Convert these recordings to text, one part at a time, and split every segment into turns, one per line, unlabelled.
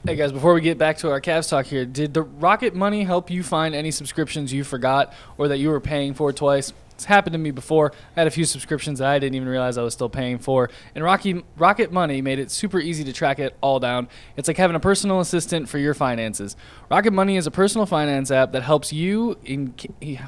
Hey guys, before we get back to our Cavs talk here, did the Rocket Money help you find any subscriptions you forgot or that you were paying for twice? It's happened to me before. I had a few subscriptions that I didn't even realize I was still paying for. And Rocket Money made it super easy to track it all down. It's like having a personal assistant for your finances. Rocket Money is a personal finance app that helps you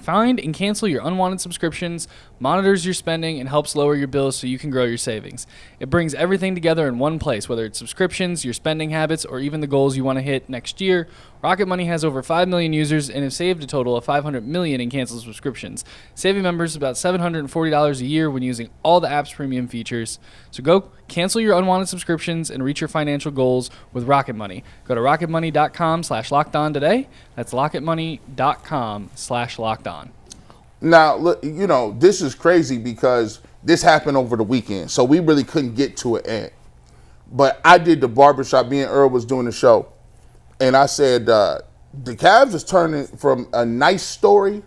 find and cancel your unwanted subscriptions, monitors your spending, and helps lower your bills so you can grow your savings. It brings everything together in one place, whether it's subscriptions, your spending habits, or even the goals you want to hit next year. Rocket Money has over 5 million users and has saved a total of $500 million in canceled subscriptions, saving members about $740 a year when using all the app's premium features. So go cancel your unwanted subscriptions and reach your financial goals with Rocket Money. Go to rocketmoney.com/lockedon today. That's rocketmoney.com/lockedon.
Now, look, this is crazy because this happened over the weekend, so we really couldn't get to an end. But I did the barbershop. Me and Earl was doing the show. And I said, the Cavs is turning from a nice story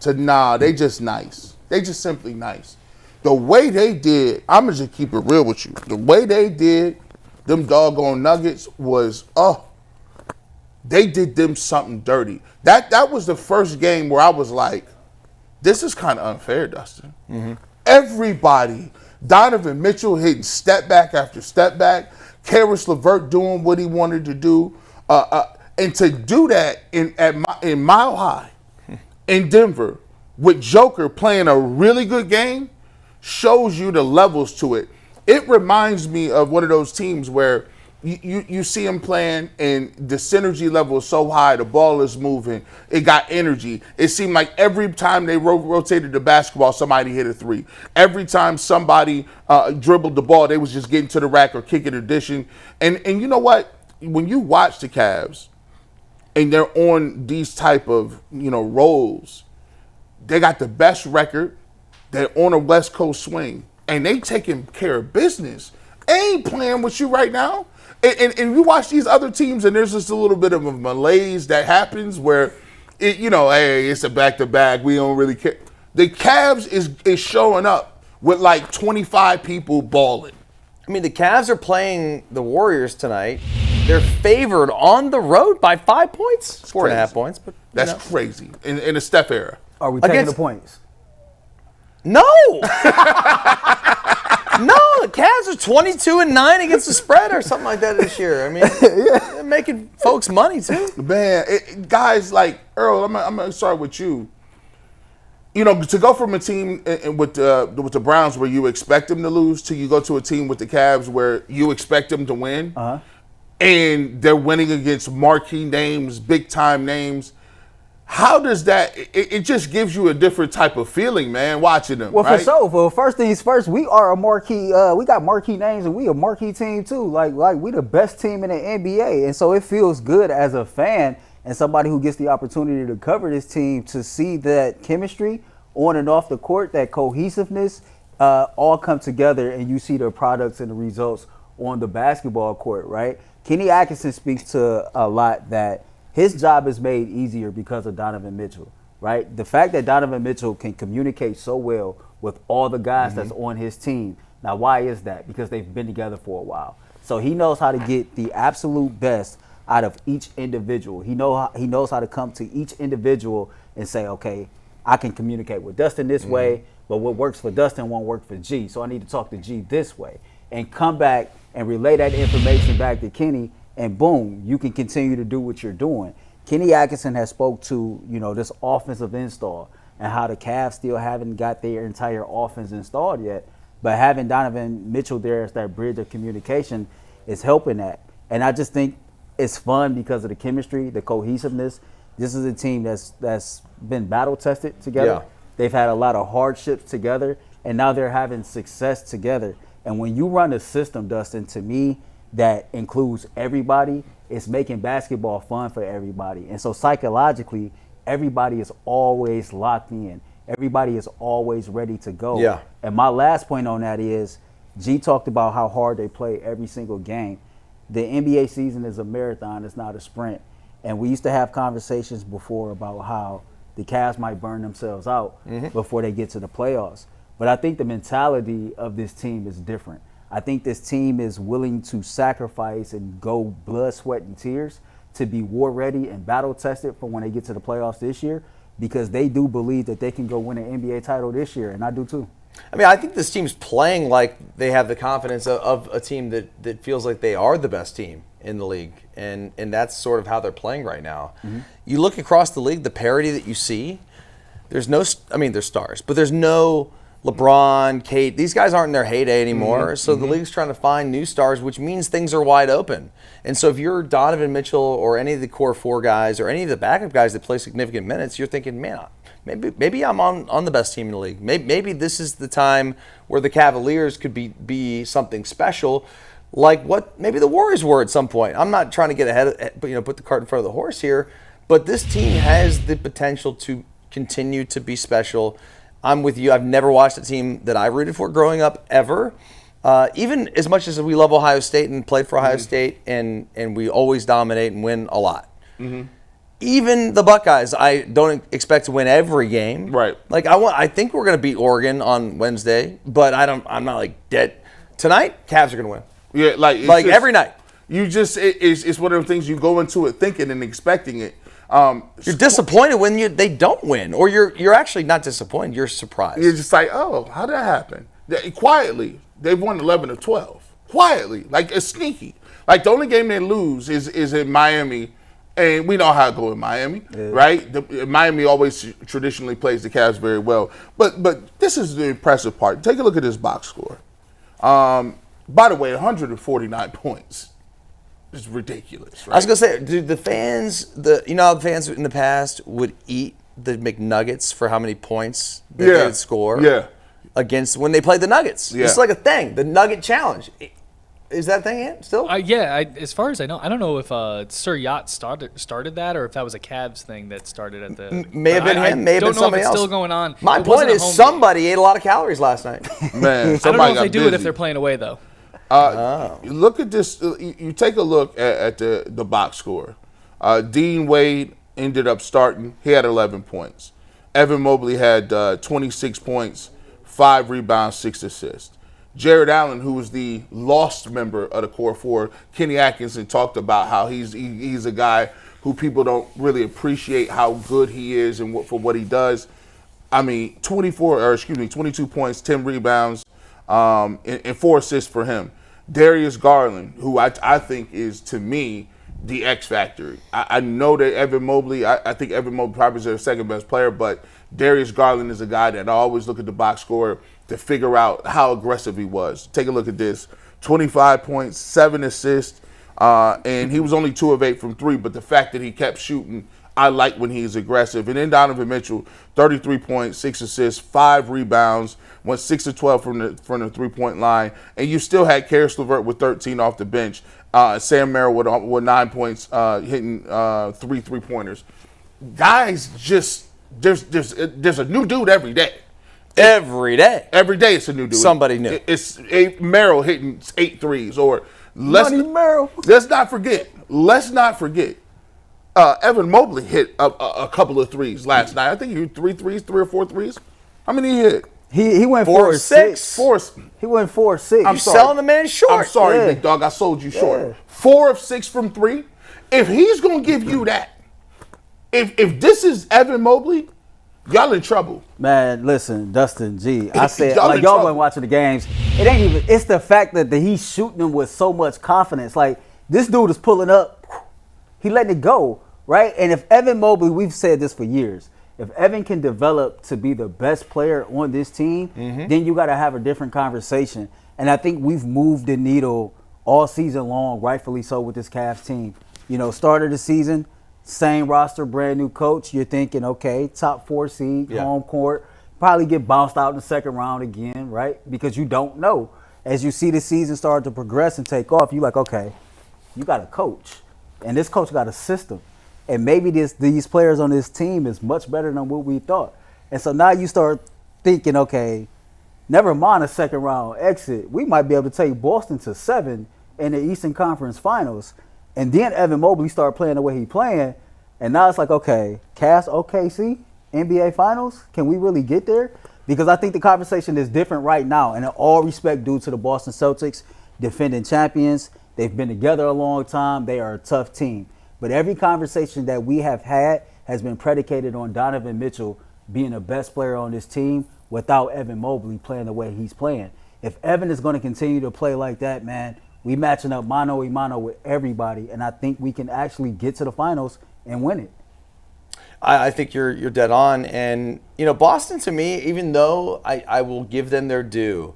to they just nice. They just simply nice. The way they did, I'm going to just keep it real with you. The way they did them doggone Nuggets was, they did them something dirty. That was the first game where I was like, this is kind of unfair, Dustin. Mm-hmm. Everybody, Donovan Mitchell hitting step back after step back, Karis LeVert doing what he wanted to do. And to do that in Mile High in Denver with Joker playing a really good game shows you the levels to it. It reminds me of one of those teams where you see him playing and the synergy level is so high, the ball is moving, it got energy. It seemed like every time they rotated the basketball, somebody hit a three. Every time somebody dribbled the ball, they was just getting to the rack or kicking or dishing. And you know what? When you watch the Cavs and they're on these type of, roles, they got the best record. They're on a West Coast swing, and they taking care of business. They ain't playing with you right now. And you watch these other teams, and there's just a little bit of a malaise that happens where, hey, it's a back-to-back. We don't really care. The Cavs is showing up with like 25 people balling.
I mean, the Cavs are playing the Warriors tonight. They're favored on the road by 5 points. It's 4.5 points. But
that's crazy in the Steph era.
Are we taking the points?
No. No, the Cavs are 22-9 against the spread or something like that this year. I mean, they're making folks money too.
Man, guys like Earl, I'm going to start with you. To go from a team with the Browns where you expect them to lose to you go to a team with the Cavs where you expect them to win, and they're winning against marquee names, big-time names. How does that – it just gives you a different type of feeling, man, watching them, right?
For sure. Well, first things first, we are a marquee we got marquee names, and we a marquee team too. Like we the best team in the NBA, and so it feels good as a fan and somebody who gets the opportunity to cover this team to see that chemistry on and off the court, that cohesiveness, all come together, and you see the products and the results on the basketball court, right? Kenny Atkinson speaks to a lot that his job is made easier because of Donovan Mitchell, right? The fact that Donovan Mitchell can communicate so well with all the guys that's on his team. Now, why is that? Because they've been together for a while. So he knows how to get the absolute best out of each individual. He knows how to come to each individual and say, okay, I can communicate with Dustin this way, but what works for Dustin won't work for G. So I need to talk to G this way. And come back and relay that information back to Kenny, and boom, you can continue to do what you're doing. Kenny Atkinson has spoke to, this offensive install and how the Cavs still haven't got their entire offense installed yet, but having Donovan Mitchell there as that bridge of communication is helping that. And I just think it's fun because of the chemistry, the cohesiveness. This is a team that's been battle tested together. Yeah. They've had a lot of hardships together, and now they're having success together. And when you run a system, Dustin, to me, that includes everybody, it's making basketball fun for everybody. And so psychologically, everybody is always locked in. Everybody is always ready to go.
Yeah.
And my last point on that is, G talked about how hard they play every single game. The NBA season is a marathon, it's not a sprint. And we used to have conversations before about how the Cavs might burn themselves out before they get to the playoffs. But I think the mentality of this team is different. I think this team is willing to sacrifice and go blood, sweat, and tears to be war ready and battle tested for when they get to the playoffs this year, because they do believe that they can go win an NBA title this year, and I do too.
I mean, I think this team's playing like they have the confidence of a team that feels like they are the best team in the league, and that's sort of how they're playing right now. Mm-hmm. You look across the league, the parity that you see, there's stars, but there's no LeBron, Kate. These guys aren't in their heyday anymore, so the league's trying to find new stars, which means things are wide open. And so if you're Donovan Mitchell or any of the core four guys or any of the backup guys that play significant minutes, you're thinking, man, maybe I'm on the best team in the league. Maybe this is the time where the Cavaliers could be something special, like what maybe the Warriors were at some point. I'm not trying to get ahead, put the cart in front of the horse here, but this team has the potential to continue to be special. I'm with you. I've never watched a team that I rooted for growing up ever. Even as much as we love Ohio State and played for Ohio State, and we always dominate and win a lot. Even the Buckeyes, I don't expect to win every game.
Right.
Like I think we're going to beat Oregon on Wednesday, but I'm not like dead. Tonight, Cavs are going to win.
Yeah, like
just, every night.
You just it's one of the things you go into it thinking and expecting it.
You're disappointed when they don't win, or you're actually not disappointed. You're surprised.
You're just like, oh, how'd that happen? Quietly, they've won 11 of 12. Quietly, like it's sneaky. Like the only game they lose is in Miami, and we know how it goes in Miami, right? Miami always traditionally plays the Cavs very well, but this is the impressive part. Take a look at this box score. By the way, 149 points. It's ridiculous, right?
I was gonna say, do the fans, how the fans in the past would eat the McNuggets for how many points they would score?
Yeah.
Against when they played the Nuggets.
Yeah.
It's like a thing, the Nugget Challenge. Is that thing still?
As far as I know, I don't know if Sir Yacht started that or if that was a Cavs thing that started at the.
May have been him. May have been somebody else.
Don't know if it's still going on.
My point is, somebody ate a lot of calories last night.
Man,
I don't know if they do it if they're playing away though.
Look at this. You take a look at the box score. Dean Wade ended up starting. He had 11 points. Evan Mobley had 26 points, 5 rebounds, 6 assists. Jared Allen, who was the lost member of the core four, Kenny Atkinson talked about how he's a guy who people don't really appreciate how good he is and for what he does. I mean, 22 points, 10 rebounds, and 4 assists for him. Darius Garland, who I think is, to me, the X factor. I know that Evan Mobley, I think Evan Mobley probably is their second best player, but Darius Garland is a guy that I always look at the box score to figure out how aggressive he was. Take a look at this. 25 points, 7 assists, and he was only 2 of 8 from 3, but the fact that he kept shooting, I like when he's aggressive. And then Donovan Mitchell, 33 points, 6 assists, 5 rebounds, went 6 of 12 from the 3-point line. And you still had Karis LeVert with 13 off the bench. Sam Merrill with 9 points, hitting 3 3-pointers. Guys, just there's a new dude every day.
Every day.
Every day it's a new dude.
Somebody new.
It's Merrill hitting 8 threes. Or
Merrill.
Let's not forget. Evan Mobley hit a couple of threes last night. I think he hit 3 threes, 3 or 4 threes. How many he hit?
He went
4 or 6.
He went 4 or 6.
I'm selling the man short.
I'm sorry, big dog. I sold you short.
Yeah.
4 of 6 from 3. If he's gonna give you that, if this is Evan Mobley, y'all in trouble.
Man, listen, Dustin G. I said,
Y'all
like,
in
y'all
trouble.
weren't watching the games. It ain't even, it's the fact that he's shooting them with so much confidence. Like, this dude is pulling up, he letting it go, right? And if Evan Mobley, we've said this for years, if Evan can develop to be the best player on this team, then you got to have a different conversation. And I think we've moved the needle all season long, rightfully so, with this Cavs team. You know, start of the season, same roster, brand new coach. You're thinking, okay, top 4 seed, home court, probably get bounced out in the second round again, right? Because you don't know. As you see the season start to progress and take off, you're like, okay, you got a coach, and this coach got a system. And maybe these players on this team is much better than what we thought. And so now you start thinking, okay, never mind a second round exit. We might be able to take Boston to 7 in the Eastern Conference Finals. And then Evan Mobley started playing the way he playing. And now it's like, okay, Cavs, OKC, NBA Finals? Can we really get there? Because I think the conversation is different right now, and in all respect due to the Boston Celtics, defending champions. They've been together a long time. They are a tough team. But every conversation that we have had has been predicated on Donovan Mitchell being the best player on this team without Evan Mobley playing the way he's playing. If Evan is going to continue to play like that, man, we matching up mano a mano with everybody, and I think we can actually get to the finals and win it.
I think you're dead on. And, Boston, to me, even though I will give them their due,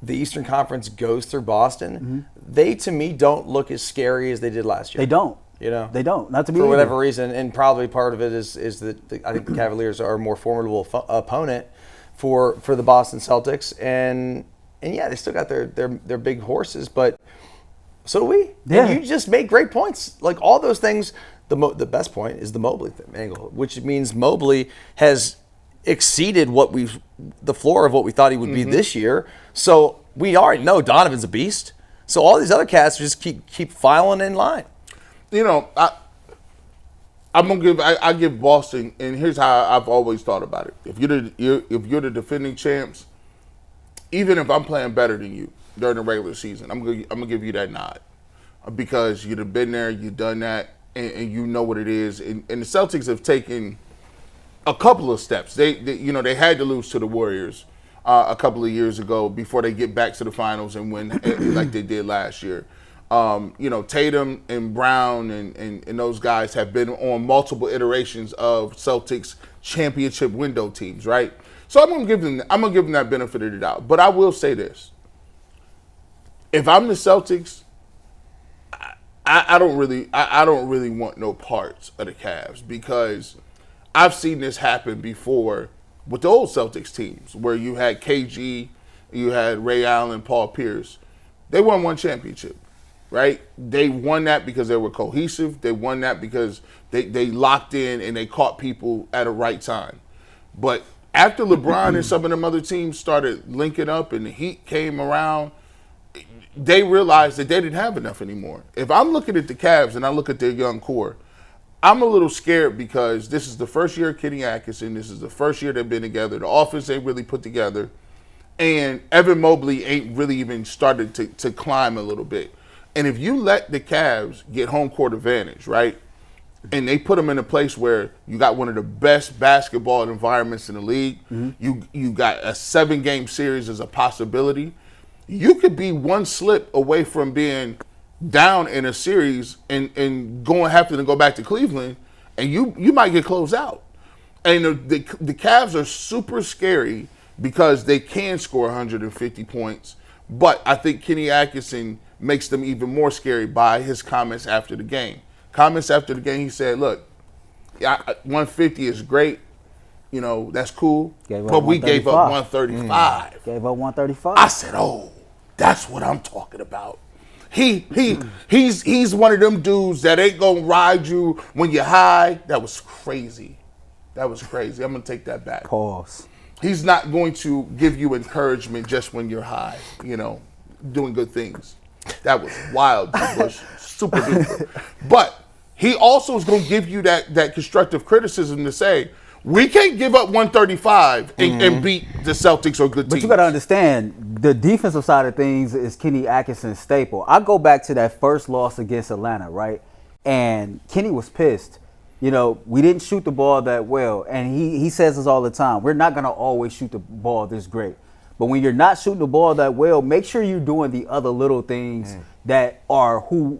the Eastern Conference goes through Boston, they, to me, don't look as scary as they did last year.
They don't.
They
don't. Not to be
for
either.
whatever reason, and probably part of it is that I think the Cavaliers are a more formidable opponent for the Boston Celtics, and yeah, they still got their big horses, but so do we.
Yeah.
And you just made great points. Like all those things, the best point is the Mobley angle, which means Mobley has exceeded the floor of what we thought he would be this year. So we already know Donovan's a beast. So all these other cats just keep filing in line.
I give Boston, and here's how I've always thought about it. If you're the defending champs, even if I'm playing better than you during the regular season, I'm gonna give you that nod because you've been there, you've done that, and you know what it is. And the Celtics have taken a couple of steps. They had to lose to the Warriors a couple of years ago before they get back to the finals and win like they did last year. Tatum and Brown and those guys have been on multiple iterations of Celtics championship window teams, right? So I'm gonna give them that benefit of the doubt. But I will say this: if I'm the Celtics, I don't really want no parts of the Cavs because I've seen this happen before with the old Celtics teams where you had KG, you had Ray Allen, Paul Pierce. They won one championship. Right? They won that because they were cohesive. They won that because they locked in and they caught people at a right time. But after LeBron and some of them other teams started linking up and the Heat came around, they realized that they didn't have enough anymore. If I'm looking at the Cavs and I look at their young core, I'm a little scared because this is the first year of Kenny Atkinson. This is the first year they've been together. The offense ain't really put together. And Evan Mobley ain't really even started to climb a little bit. And if you let the Cavs get home court advantage, right, and they put them in a place where you got one of the best basketball environments in the league, you got a 7-game series as a possibility, you could be one slip away from being down in a series and having to go back to Cleveland, and you might get closed out. And the Cavs are super scary because they can score 150 points, but I think Kenny Atkinson makes them even more scary by his comments after the game. He said, look, 150 is great. That's cool. But we gave up 135.
Gave up 135.
I said, oh, that's what I'm talking about. He's one of them dudes that ain't going to ride you when you're high. That was crazy. I'm going to take that back.
Pause.
He's not going to give you encouragement just when you're high, doing good things. That was wild, Bush. Super duper. But he also is going to give you that constructive criticism to say, we can't give up 135 and beat the Celtics or good teams.
But you got to understand, the defensive side of things is Kenny Atkinson's staple. I go back to that first loss against Atlanta, right? And Kenny was pissed. We didn't shoot the ball that well. And he says this all the time. We're not going to always shoot the ball this great. But when you're not shooting the ball that well, make sure you're doing the other little things that are who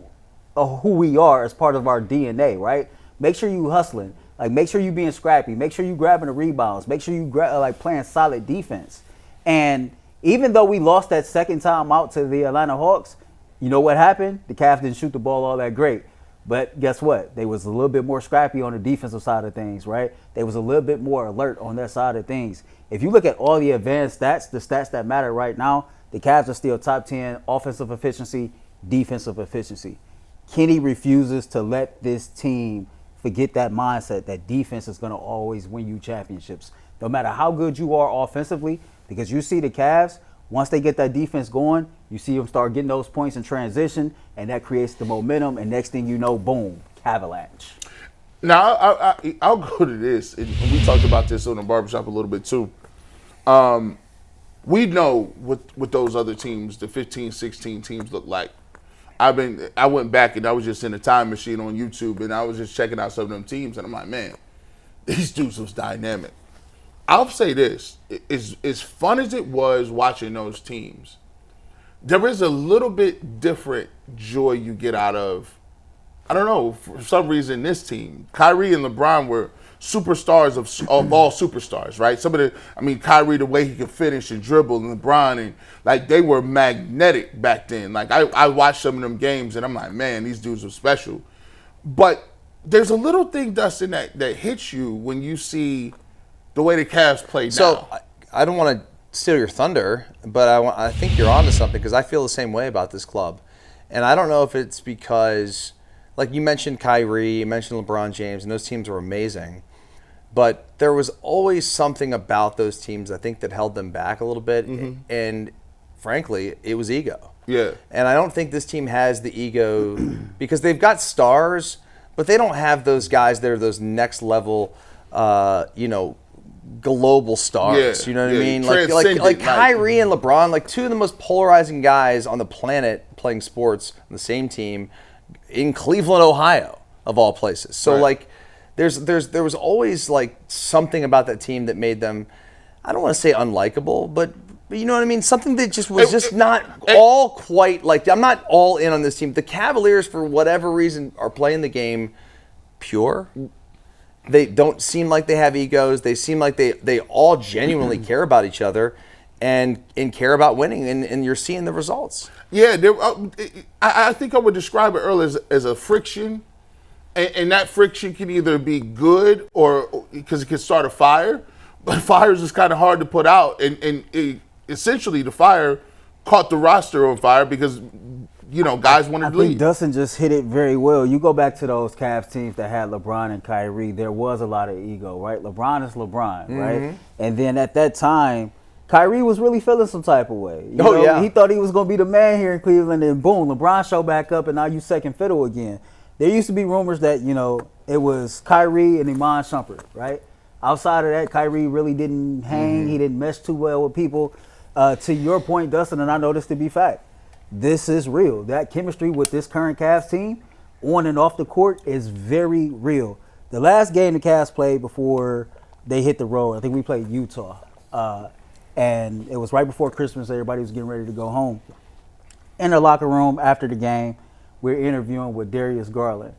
we are as part of our DNA, right? Make sure you hustling. Like, make sure you being scrappy. Make sure you grabbing the rebounds. Make sure you playing solid defense. And even though we lost that second time out to the Atlanta Hawks, you know what happened? The Cavs didn't shoot the ball all that great. But guess what? They was a little bit more scrappy on the defensive side of things, right? They was a little bit more alert on their side of things. If you look at all the advanced stats, the stats that matter right now, the Cavs are still top 10 offensive efficiency, defensive efficiency. Kenny refuses to let this team forget that mindset that defense is going to always win you championships. No matter how good you are offensively, because you see the Cavs, once they get that defense going, you see them start getting those points in transition, and that creates the momentum, and next thing you know, boom, avalanche.
Now, I'll go to this, and we talked about this on the barbershop a little bit too. We know what those other teams, the 15, 16 teams look like. I went back and I was just in a time machine on YouTube, and I was just checking out some of them teams, and I'm like, man, these dudes was dynamic. I'll say this, as fun as it was watching those teams, there is a little bit different joy you get out of, I don't know, for some reason this team. Kyrie and LeBron were superstars of all superstars, right? Kyrie, the way he could finish and dribble, and LeBron, and like they were magnetic back then. Like I watched some of them games and I'm like, man, these dudes are special. But there's a little thing, Dustin, that hits you when you see the way the Cavs play now.
So I don't want to steal your thunder, but I think you're onto something, because I feel the same way about this club. And I don't know if it's because, like you mentioned Kyrie, you mentioned LeBron James, and those teams were amazing. But there was always something about those teams, I think, that held them back a little bit. Mm-hmm. And frankly, it was ego.
Yeah.
And I don't think this team has the ego because they've got stars, but they don't have those guys that are those next level, global stars.
Yeah,
you know what I mean? Like Kyrie and LeBron, like two of the most polarizing guys on the planet playing sports on the same team in Cleveland, Ohio, of all places. So
right.
There was always like something about that team that made them, I don't want to say unlikable, but you know what I mean? Something that just was just not all quite like, I'm not all in on this team. The Cavaliers, for whatever reason, are playing the game pure. They don't seem like they have egos. They seem like they all genuinely care about each other and care about winning, and you're seeing the results.
Yeah, I think I would describe it earlier as a friction. And that friction can either be good or because it can start a fire, but fires is kind of hard to put out. And essentially, the fire caught the roster on fire because, guys wanted to leave.
I think Dustin just hit it very well. You go back to those Cavs teams that had LeBron and Kyrie, there was a lot of ego, right? LeBron is LeBron, mm-hmm. right? And then at that time, Kyrie was really feeling some type of way.
Yeah.
He thought he was going to be the man here in Cleveland, and boom, LeBron showed back up, and now you second fiddle again. There used to be rumors that, it was Kyrie and Iman Shumpert, right? Outside of that, Kyrie really didn't hang. Mm-hmm. He didn't mesh too well with people. To your point, Dustin, and I know this to be fact, this is real. That chemistry with this current Cavs team, on and off the court, is very real. The last game the Cavs played before they hit the road, I think we played Utah. And it was right before Christmas. Everybody was getting ready to go home. In the locker room after the game, we're interviewing with Darius Garland.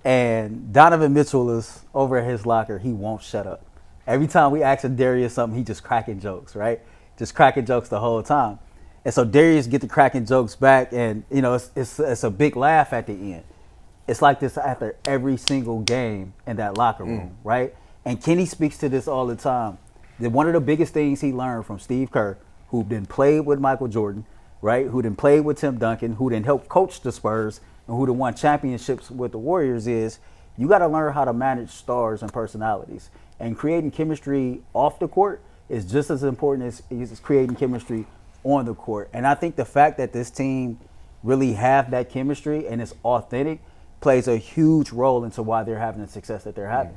And Donovan Mitchell is over at his locker. He won't shut up. Every time we ask Darius something, he just cracking jokes, right? Just cracking jokes the whole time. And so Darius get the cracking jokes back, and, it's a big laugh at the end. It's like this after every single game in that locker room, right? And Kenny speaks to this all the time. That one of the biggest things he learned from Steve Kerr, who then played with Michael Jordan, right, who then played with Tim Duncan, who then helped coach the Spurs, and who then won championships with the Warriors, is you got to learn how to manage stars and personalities. And creating chemistry off the court is just as important as creating chemistry on the court. And I think the fact that this team really have that chemistry and it's authentic plays a huge role into why they're having the success that they're having.